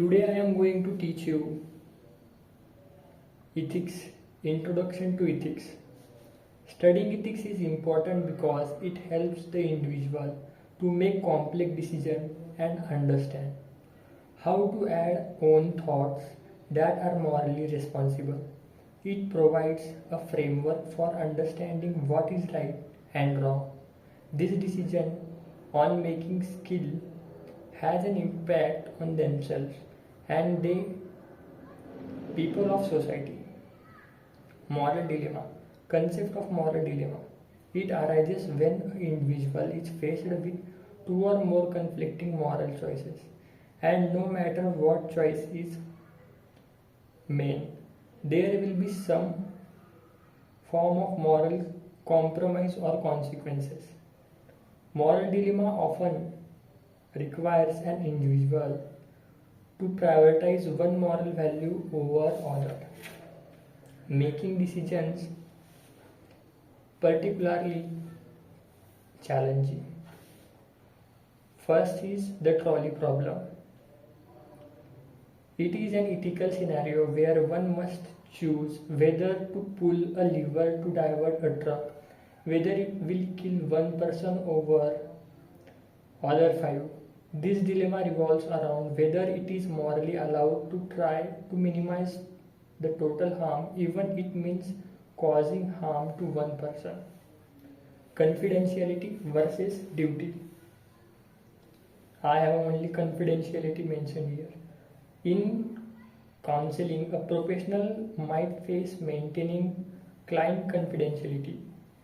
Today I am going to teach you ethics, introduction to ethics. Studying ethics is important because it helps the individual to make complex decisions and understand how to add own thoughts that are morally responsible. It provides a framework for understanding what is right and wrong. This decision on making skill has an impact on themselves and the people of society. Moral dilemma. Concept of moral dilemma. It arises when an individual is faced with two or more conflicting moral choices, and no matter what choice is made, there will be some form of moral compromise or consequences. Moral dilemma often requires an individual to prioritize one moral value over other, making decisions particularly challenging. First is the trolley problem. It is an ethical scenario where one must choose whether to pull a lever to divert a truck, whether it will kill one person over other five. This dilemma revolves around whether it is morally allowed to try to minimize the total harm, even it means causing harm to one person. Confidentiality versus duty. I have only confidentiality mentioned here. In counseling, a professional might face maintaining client confidentiality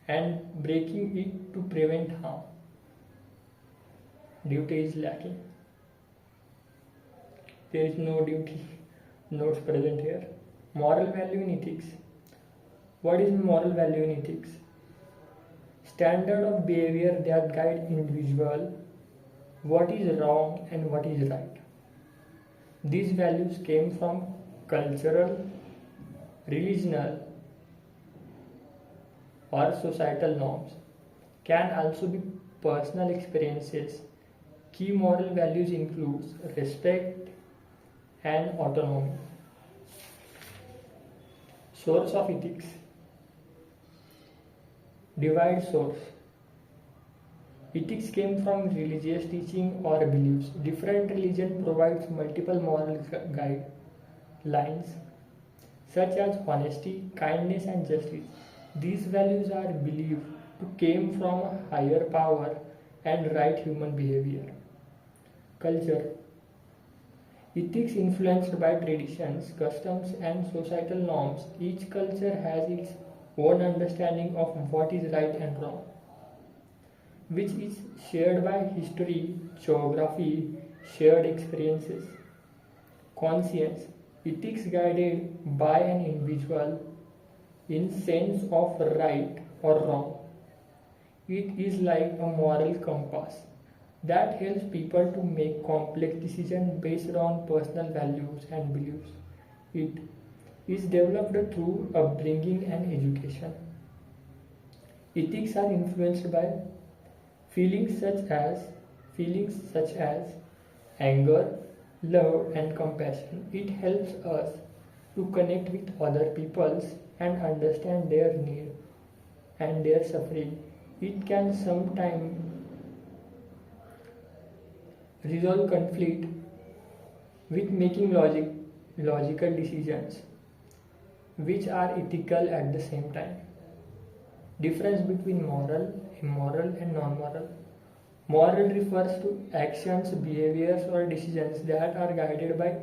and breaking it to prevent harm. Duty is lacking. There is no duty notes present here. Moral value in ethics. What is moral value in ethics? Standard of behavior that guide individual what is wrong and what is right. These values came from cultural, religional, or societal norms. Can also be personal experiences. Key moral values include respect and autonomy. Source of ethics. Divide source. Ethics came from religious teaching or beliefs. Different religion provides multiple moral guidelines such as honesty, kindness and justice. These values are believed to came from a higher power and right human behavior. Culture. Ethics influenced by traditions, customs and societal norms. Each culture has its own understanding of what is right and wrong, which is shared by history, geography, shared experiences. Conscience. Ethics guided by an individual in sense of right or wrong. It is like a moral compass that helps people to make complex decisions based on personal values and beliefs. It is developed through upbringing and education. Ethics are influenced by feelings such as anger, love and compassion. It helps us to connect with other peoples and understand their need and their suffering. It can sometimes resolve conflict with making logical decisions which are ethical at the same time. Difference between moral, immoral and non-moral. Moral refers to actions, behaviors or decisions that are guided by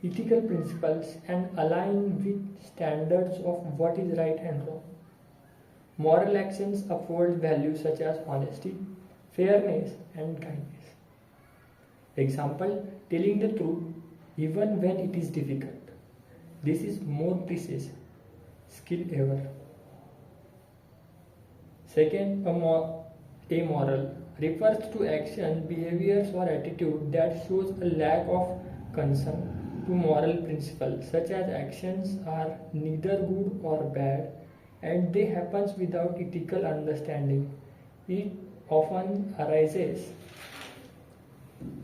ethical principles and align with standards of what is right and wrong. Moral actions uphold values such as honesty, fairness and kindness. Example, telling the truth even when it is difficult. This is more precious skill ever. Second, amoral refers to action, behaviors or attitude that shows a lack of concern to moral principles, such as actions are neither good or bad and they happens without ethical understanding. It often arises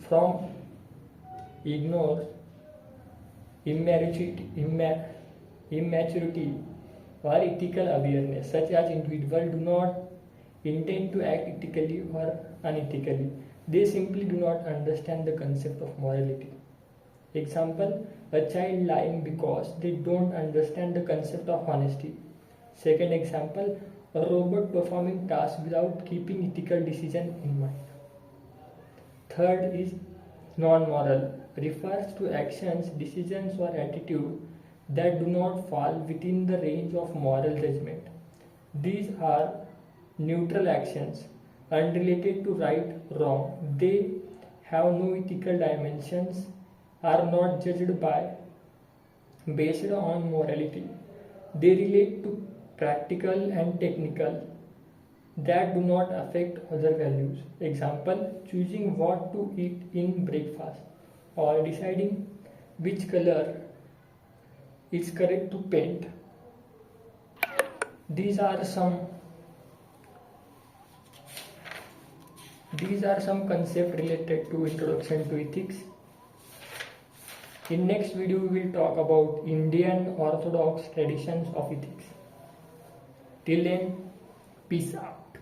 from ignorance immaturity or ethical awareness, such as individuals do not intend to act ethically or unethically. They simply do not understand the concept of morality. Example, a child lying because they don't understand the concept of honesty. Second example, a robot performing tasks without keeping ethical decision in mind. Third is non-moral, refers to actions, decisions or attitude that do not fall within the range of moral judgment. These are neutral actions, unrelated to right wrong. They have no ethical dimensions, are not judged by based on morality. They relate to practical and technical that do not affect other values. Example, choosing what to eat in breakfast or deciding which color is correct to paint. These are some concepts related to introduction to ethics. In next video we will talk about Indian Orthodox traditions of ethics. Till then, peace out.